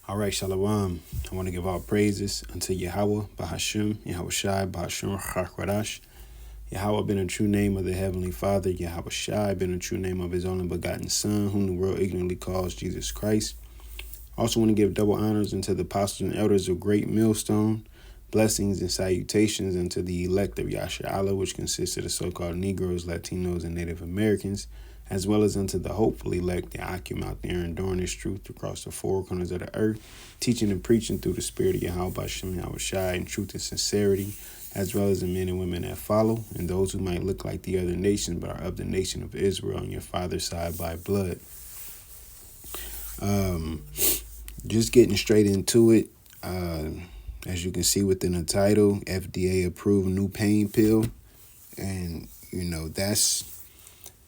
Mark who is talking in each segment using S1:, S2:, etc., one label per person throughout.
S1: All right, Shalom. I want to give all praises unto YAHAWAH, BAHASHAM, YAHAWASHI, BAHASHAM, QADASH. YAHAWAH been a true name of the Heavenly Father. YAHAWASHI been a true name of His only begotten Son, whom the world ignorantly calls Jesus Christ. Also want to give double honors unto the apostles and elders of Great Millstone. Blessings and salutations unto the elect of Yasha, which consists of the so-called Negroes, Latinos, and Native Americans, as well as unto the hopeful elect that Akim out there enduring this truth across the four corners of the earth, teaching and preaching through the spirit of YAHAWASHI, YAHAWASHI in truth and sincerity, as well as the men and women that follow, and those who might look like the other nations but are of the nation of Israel on your father's side by blood. Just getting straight into it. As you can see within the title, FDA approved new pain pill. And,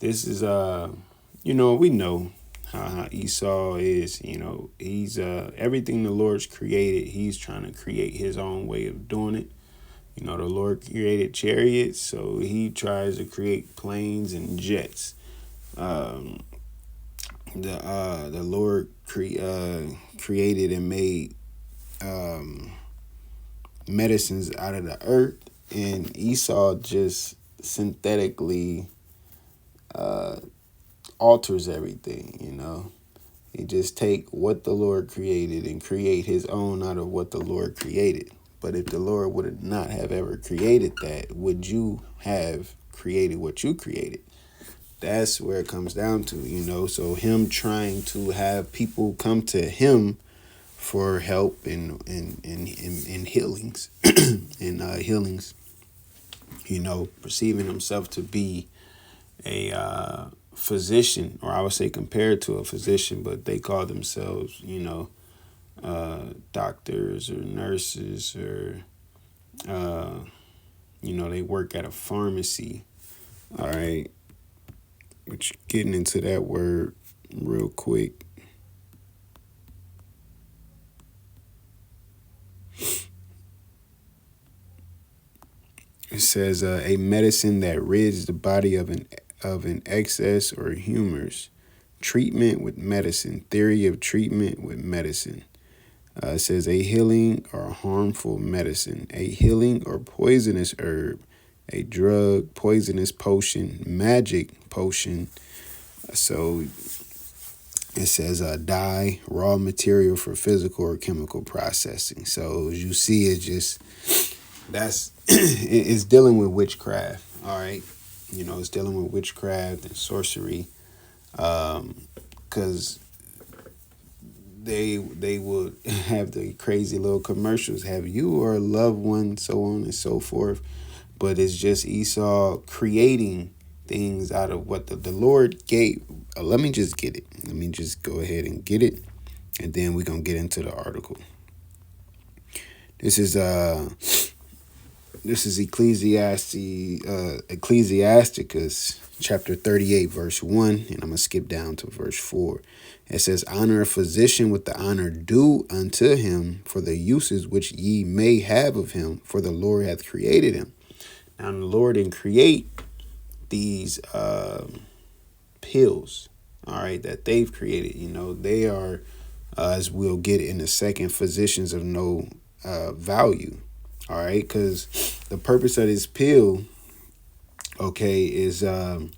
S1: this is, we know how Esau is, he's, everything the Lord's created, he's trying to create his own way of doing it. The Lord created chariots, so he tries to create planes and jets. The Lord created and made medicines out of the earth, and Esau just synthetically alters everything. He just take what the Lord created and create his own out of what the Lord created. But if the Lord would not have ever created that, would you have created what you created? That's where it comes down to, so him trying to have people come to him for help and healings and healings, perceiving himself to be a physician, or I would say compared to a physician, but they call themselves, doctors or nurses, or, they work at a pharmacy. All right. Which, getting into that word real quick. It says a medicine that rids the body of an excess or humors. Treatment with medicine. Theory of treatment with medicine. It says a healing or harmful medicine. A healing or poisonous herb. A drug, poisonous potion, magic potion. So it says dye, raw material for physical or chemical processing. So as you see, it's dealing with witchcraft. All right. It's dealing with witchcraft and sorcery. Because they would have the crazy little commercials, have you or a loved one, so on and so forth. But it's just Esau creating things out of what the Lord gave. Let me just get it. Let me just go ahead and get it. And then we're going to get into the article. This is Ecclesiasticus chapter 38, verse 1. And I'm going to skip down to verse 4. It says, honor a physician with the honor due unto him for the uses which ye may have of him, for the Lord hath created him. Now, the Lord didn't create these pills, all right, that they've created. They are, as we'll get in a second, physicians of no value, all right, because the purpose of this pill, okay, is to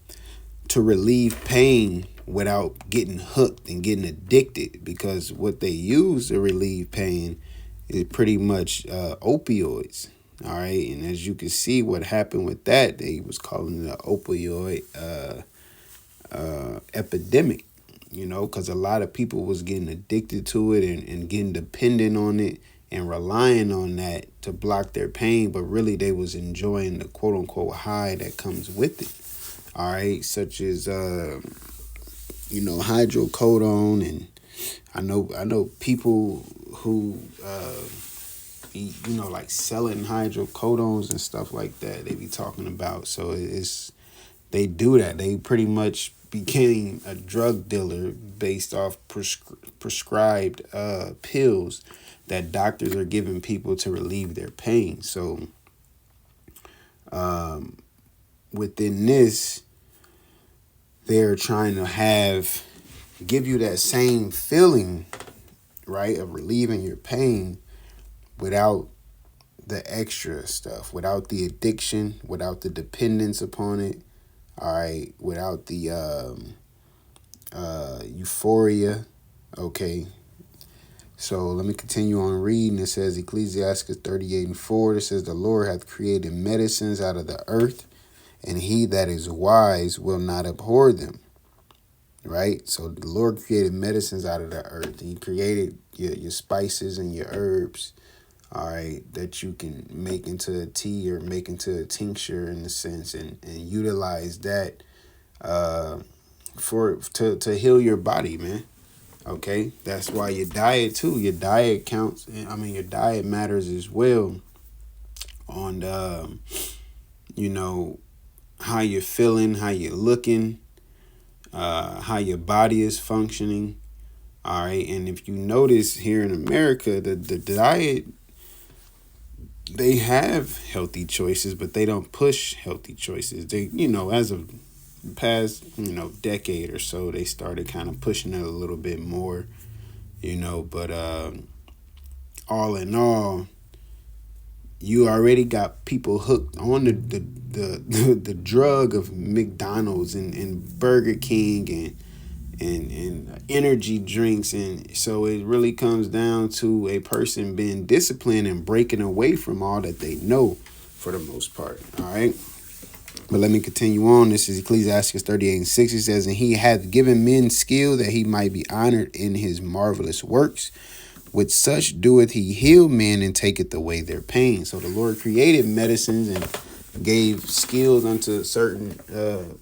S1: relieve pain without getting hooked and getting addicted, because what they use to relieve pain is pretty much opioids. All right. And as you can see what happened with that, they was calling it an opioid epidemic, because a lot of people was getting addicted to it and getting dependent on it and relying on that to block their pain. But really, they was enjoying the quote unquote high that comes with it. All right. Such as, hydrocodone. And I know people who, like selling hydrocodones and stuff like that. They be talking about. So they do that. They pretty much became a drug dealer based off prescribed pills that doctors are giving people to relieve their pain. So within this, they're trying to give you that same feeling right, of relieving your pain without the extra stuff, without the addiction, without the dependence upon it, all right, without the euphoria, okay. So let me continue on reading. It says Ecclesiastes 38:4. It says the Lord hath created medicines out of the earth, and he that is wise will not abhor them. Right? So the Lord created medicines out of the earth. He created your spices and your herbs, all right, that you can make into a tea or make into a tincture in a sense, and utilize that to heal your body, man. Okay, that's why your diet too. Your diet counts. I mean, your diet matters as well on how you're feeling, how you're looking, how your body is functioning. All right, and if you notice here in America, the diet, they have healthy choices, but they don't push healthy choices. They, as of the past, decade or so, they started kind of pushing it a little bit more, but all in all, you already got people hooked on the drug of McDonald's and Burger King and energy drinks, and so it really comes down to a person being disciplined and breaking away from all that they know for the most part. All right, but let me continue on. This is Ecclesiastes 38:6. It says, and he hath given men skill that he might be honored in his marvelous works. With such doeth he heal men and taketh away their pain. So the Lord created medicines and gave skills unto certain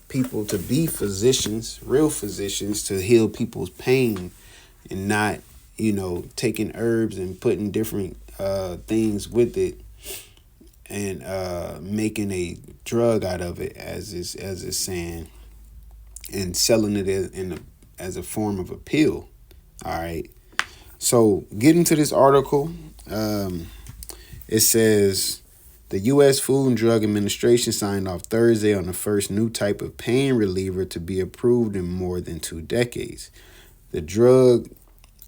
S1: people to be physicians, real physicians, to heal people's pain, and not, taking herbs and putting different things with it and making a drug out of it, as it's saying, and selling it as a form of a pill. All right. So getting to this article, it says the U.S. Food and Drug Administration signed off Thursday on the first new type of pain reliever to be approved in more than 2 decades. The drug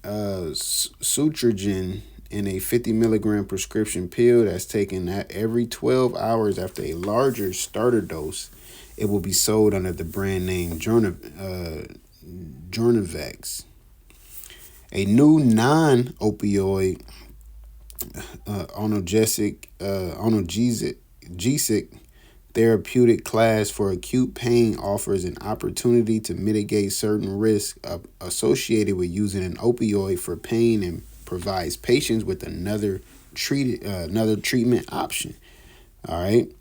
S1: Sutrogen, in a 50 milligram prescription pill that's taken every 12 hours after a larger starter dose. It will be sold under the brand name Jornavex. A new non-opioid analgesic therapeutic class for acute pain offers an opportunity to mitigate certain risks associated with using an opioid for pain and provides patients with another treatment option. All right.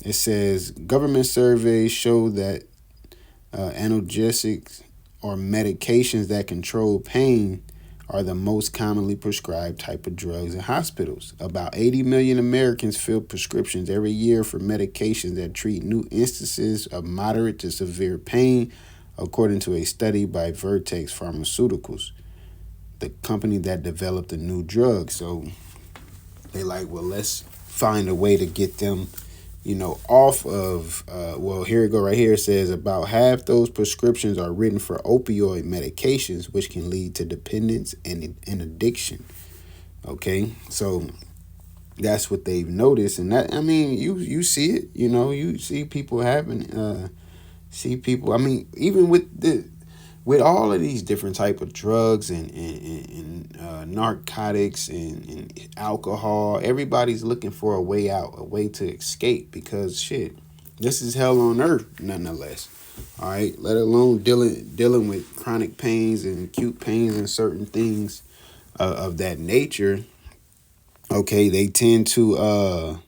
S1: It says government surveys show that analgesics or medications that control pain are the most commonly prescribed type of drugs in hospitals. About 80 million Americans fill prescriptions every year for medications that treat new instances of moderate to severe pain, according to a study by Vertex Pharmaceuticals, the company that developed the new drug. So they let's find a way to get them, off of, here it go right here. It says about half those prescriptions are written for opioid medications, which can lead to dependence and addiction. Okay, so that's what they've noticed. And that, you see it, you see people having, even with all of these different type of drugs and narcotics and alcohol, everybody's looking for a way out, a way to escape, because shit, this is hell on earth nonetheless. All right, let alone dealing with chronic pains and acute pains and certain things of that nature. Okay, they tend to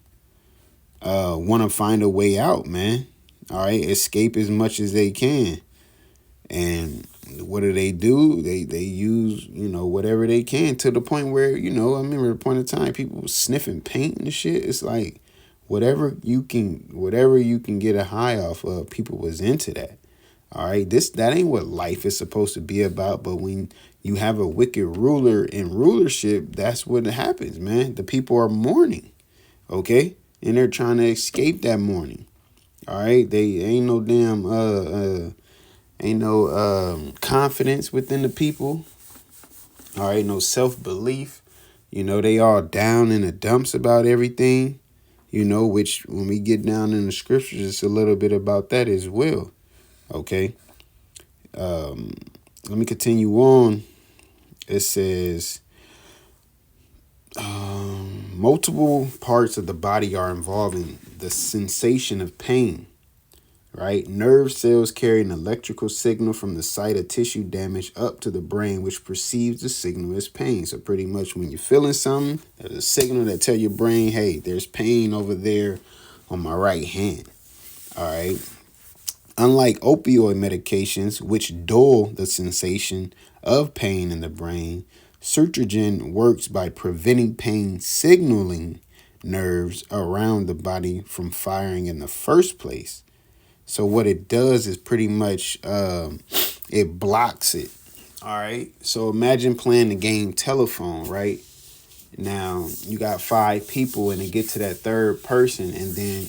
S1: want to find a way out, man. All right, escape as much as they can. And what do? They use, whatever they can, to the point where, I remember the point of time people were sniffing paint and shit. It's like whatever you can get a high off of, people was into that. All right, that ain't what life is supposed to be about. But when you have a wicked ruler in rulership, that's what happens, man. The people are mourning, okay, and they're trying to escape that mourning. All right, they ain't no damn confidence within the people. All right, no self-belief. They all down in the dumps about everything, which when we get down in the scriptures, it's a little bit about that as well. Okay. Let me continue on. It says, multiple parts of the body are involved in the sensation of pain. Right? Nerve cells carry an electrical signal from the site of tissue damage up to the brain, which perceives the signal as pain. So pretty much when you're feeling something, there's a signal that tell your brain, hey, there's pain over there on my right hand. All right. Unlike opioid medications, which dull the sensation of pain in the brain, Sutrogen works by preventing pain signaling nerves around the body from firing in the first place. So what it does is pretty much it blocks it. All right. So imagine playing the game telephone, right? Now you got 5 people and they get to that third person, and then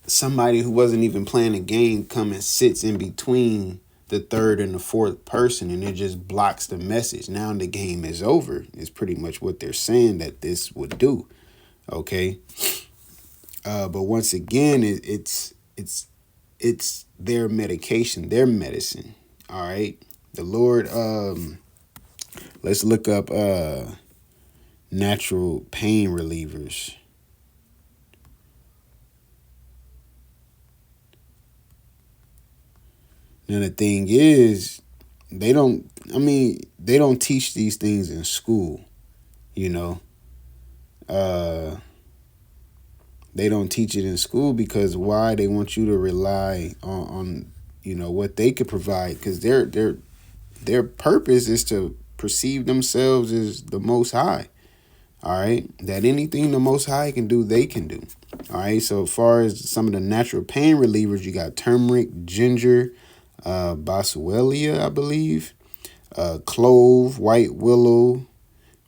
S1: somebody who wasn't even playing the game come and sits in between the third and the fourth person, and it just blocks the message. Now the game is over. Is pretty much what they're saying that this would do. Okay. But once again, it's their medication, their medicine. All right. The Lord, let's look up natural pain relievers. Now the thing is, they don't teach these things in school, They don't teach it in school because why? They want you to rely on what they could provide, because their purpose is to perceive themselves as the Most High. All right, that anything the Most High can do, they can do. All right, so as far as some of the natural pain relievers, you got turmeric, ginger, boswellia, I believe, clove, white willow,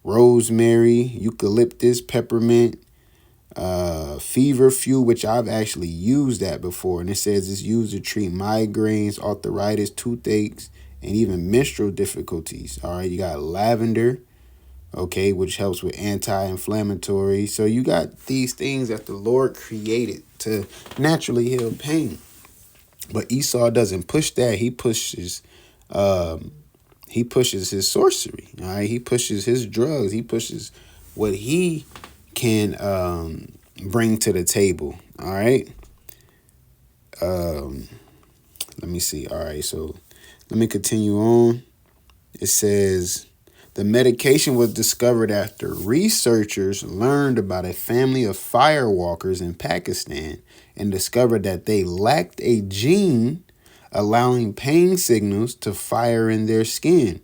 S1: rosemary, eucalyptus, peppermint, feverfew, which I've actually used that before, and it says it's used to treat migraines, arthritis, toothaches, and even menstrual difficulties. All right, you got lavender, okay, which helps with anti-inflammatory. So you got these things that the Lord created to naturally heal pain. But Esau doesn't push that. He pushes his sorcery. All right, he pushes his drugs. He pushes what he can bring to the table. All right. Let me see. All right, so let me continue on. It says the medication was discovered after researchers learned about a family of firewalkers in Pakistan and discovered that they lacked a gene allowing pain signals to fire in their skin.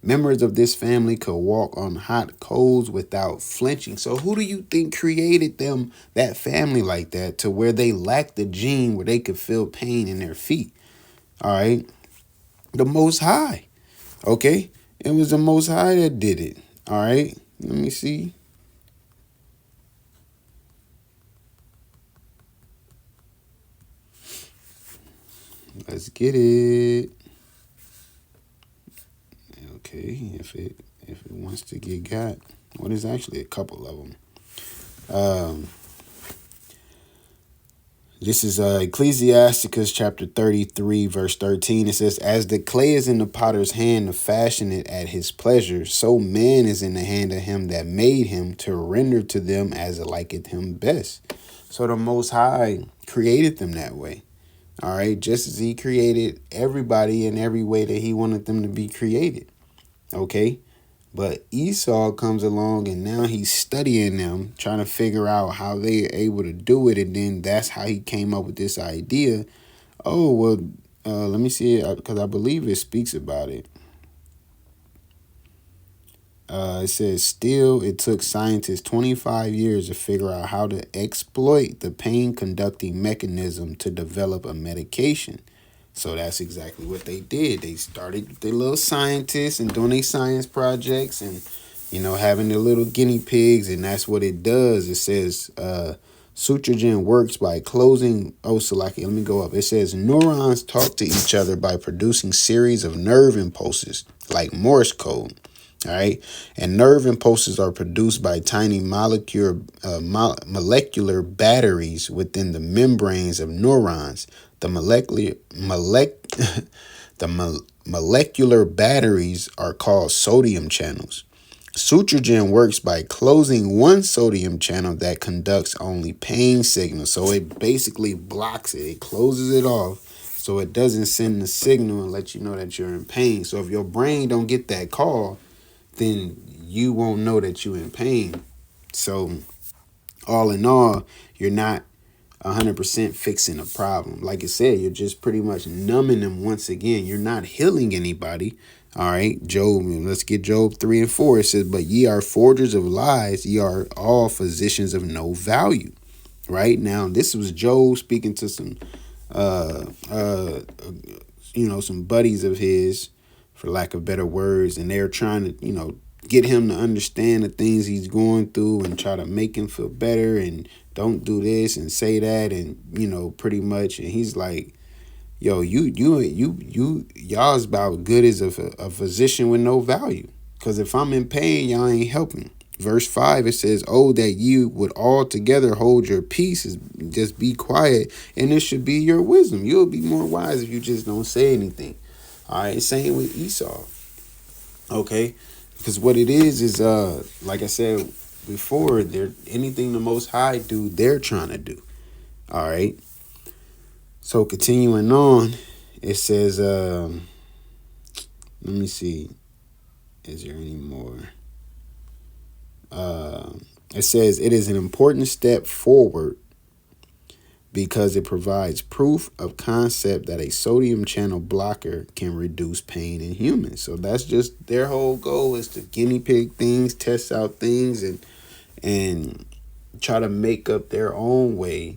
S1: Members of this family could walk on hot coals without flinching. So who do you think created them, that family like that, to where they lacked the gene where they could feel pain in their feet? All right. The Most High. Okay. It was the Most High that did it. All right. Let me see. Let's get it. Okay, if it wants to get got. Well, there's actually a couple of them. This is Ecclesiasticus chapter 33, verse 13. It says, as the clay is in the potter's hand to fashion it at his pleasure, so man is in the hand of him that made him to render to them as it liketh him best. So the Most High created them that way. All right, just as he created everybody in every way that he wanted them to be created. Okay, but Esau comes along and now he's studying them, trying to figure out how they are able to do it. And then that's how he came up with this idea. Oh, well, let me see it, because I believe it speaks about it. It says, still, it took scientists 25 years to figure out how to exploit the pain-conducting mechanism to develop a medication. So that's exactly what they did. They started their little scientists and doing their science projects and, having their little guinea pigs. And that's what it does. It says Sutrogen works by closing. Oh, so let me go up. It says neurons talk to each other by producing series of nerve impulses like Morse code. All right. And nerve impulses are produced by tiny molecular batteries within the membranes of neurons. The molecular batteries are called sodium channels. Sutrogen works by closing one sodium channel that conducts only pain signals. So it basically blocks it. It closes it off so it doesn't send the signal and let you know that you're in pain. So if your brain don't get that call, then you won't know that you're in pain. So all in all, you're not 100% fixing a problem. Like I said, you're just pretty much numbing them once again. You're not healing anybody. All right, Job, let's get Job 3 and 4. It says, but ye are forgers of lies, ye are all physicians of no value. Right now, this was Job speaking to some some buddies of his, for lack of better words, and they're trying to, get him to understand the things he's going through and try to make him feel better and don't do this and say that and, pretty much. And he's like, yo, y'all's about good as a physician with no value. Because if I'm in pain, y'all ain't helping. Verse 5, it says, oh, that you would altogether hold your peace, just be quiet, and this should be your wisdom. You'll be more wise if you just don't say anything. All right, same with Esau. Okay, because what it is like I said before, they're anything the Most High do, they're trying to do. All right. So continuing on, it says, let me see, is there any more? It says, it is an important step forward because it provides proof of concept that a sodium channel blocker can reduce pain in humans. So that's just their whole goal, is to guinea pig things, test out things, and try to make up their own way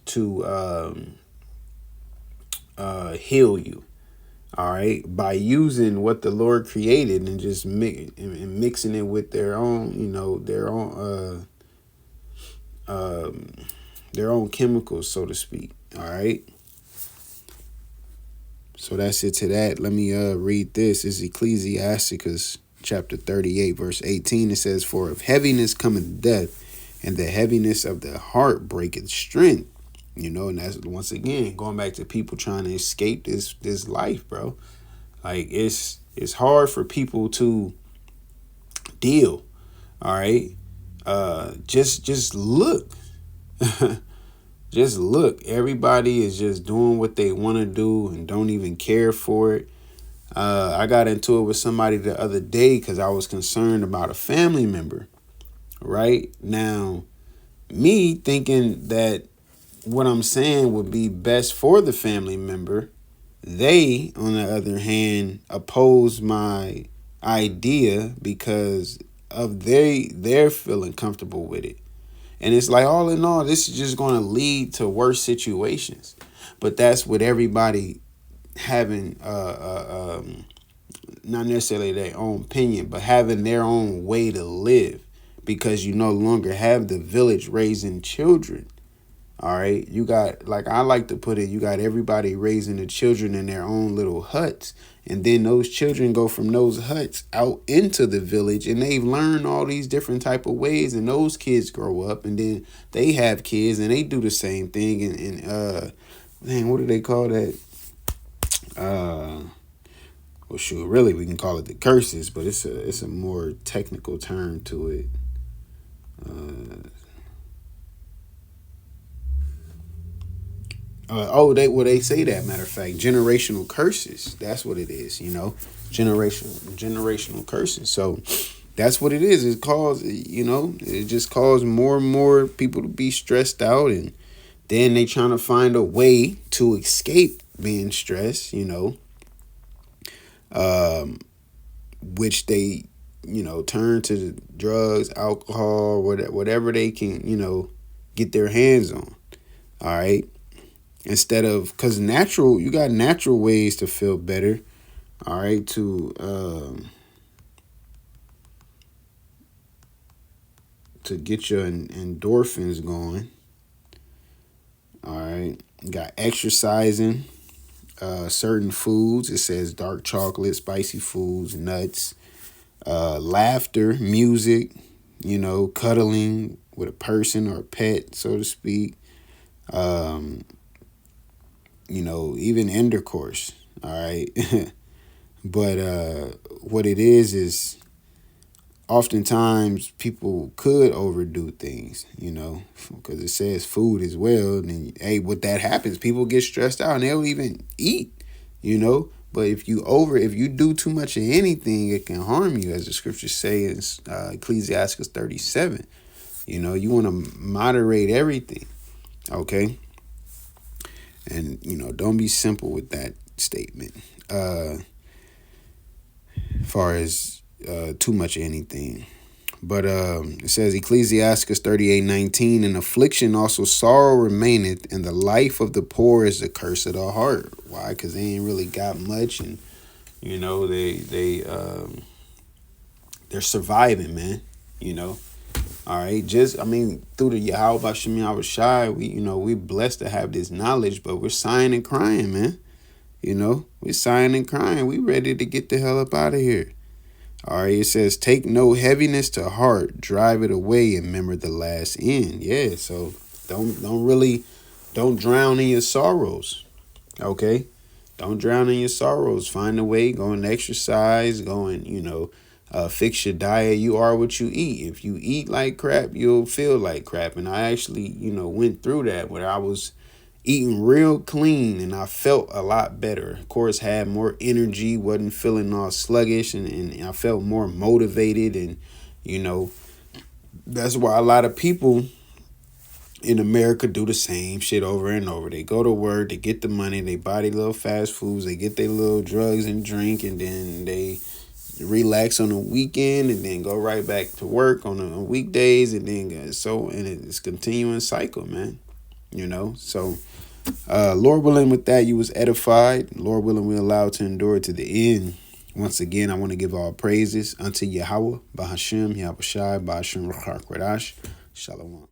S1: to heal you. All right, by using what the Lord created and just mixing it with their own, their own chemicals, so to speak. All right. So that's it to that. Let me read this. It's Ecclesiasticus chapter 38, verse 18. It says, for if heaviness cometh death, and the heaviness of the heart breaketh strength. And that's once again going back to people trying to escape this life, bro. Like it's hard for people to deal. All right. Just look. Just look. Everybody is just doing what they want to do and don't even care for it. I got into it with somebody the other day because I was concerned about a family member. Right now, me thinking that what I'm saying would be best for the family member, they, on the other hand, oppose my idea because of they're feeling comfortable with it. And it's like, all in all, this is just going to lead to worse situations. But that's with everybody having not necessarily their own opinion, but having their own way to live, because you no longer have the village raising children. All right. You got, like I like to put it, you got everybody raising the children in their own little huts. And then those children go from those huts out into the village, and they've learned all these different type of ways. And those kids grow up, and then they have kids and they do the same thing. And man, what do they call that? Well, shoot, really, we can call it the curses, but it's a more technical term to it. They say that, matter of fact, generational curses. That's what it is, generational curses. So that's what it is. It just caused more and more people to be stressed out, and then they trying to find a way to escape being stressed, which they, turn to the drugs, alcohol, whatever they can, get their hands on. All right. Instead of, because you got natural ways to feel better. All right. To get your endorphins going. All right. You got exercising, certain foods. It says dark chocolate, spicy foods, nuts, laughter, music, cuddling with a person or a pet, so to speak. Um, even intercourse. All right. But what it is oftentimes people could overdo things, because it says food as well. And hey, what that happens, people get stressed out and they'll even eat, But if you do too much of anything, it can harm you, as the scriptures say in Ecclesiastes 37. You want to moderate everything, okay? And don't be simple with that statement. As far as too much of anything. But it says Ecclesiastes 38:19, in affliction also sorrow remaineth, and the life of the poor is the curse of the heart. Why? Because they ain't really got much, and they're surviving, man. All right, through the YAHAWASHI, YAHAWASHI, we blessed to have this knowledge, but we're sighing and crying, man. We're sighing and crying. We ready to get the hell up out of here. All right, it says, take no heaviness to heart, drive it away, and remember the last end. Yeah, so don't drown in your sorrows. Okay, don't drown in your sorrows. Find a way, go and exercise, go and fix your diet. You are what you eat. If you eat like crap, you'll feel like crap. And I actually went through that where I was eating real clean and I felt a lot better. Of course, had more energy, wasn't feeling all sluggish, and I felt more motivated. And that's why a lot of people in America do the same shit over and over. They go to work, they get the money, they buy their little fast foods, they get their little drugs and drink, and then they relax on the weekend and then go right back to work on the weekdays, and then it's continuing cycle, man. So Lord willing, with that, you was edified. Lord willing, we allowed to endure to the end. Once again, I want to give all praises unto Yahawah, BAHASHAM, YAHAWASHI, BAHASHAM, QADASH. Shalom.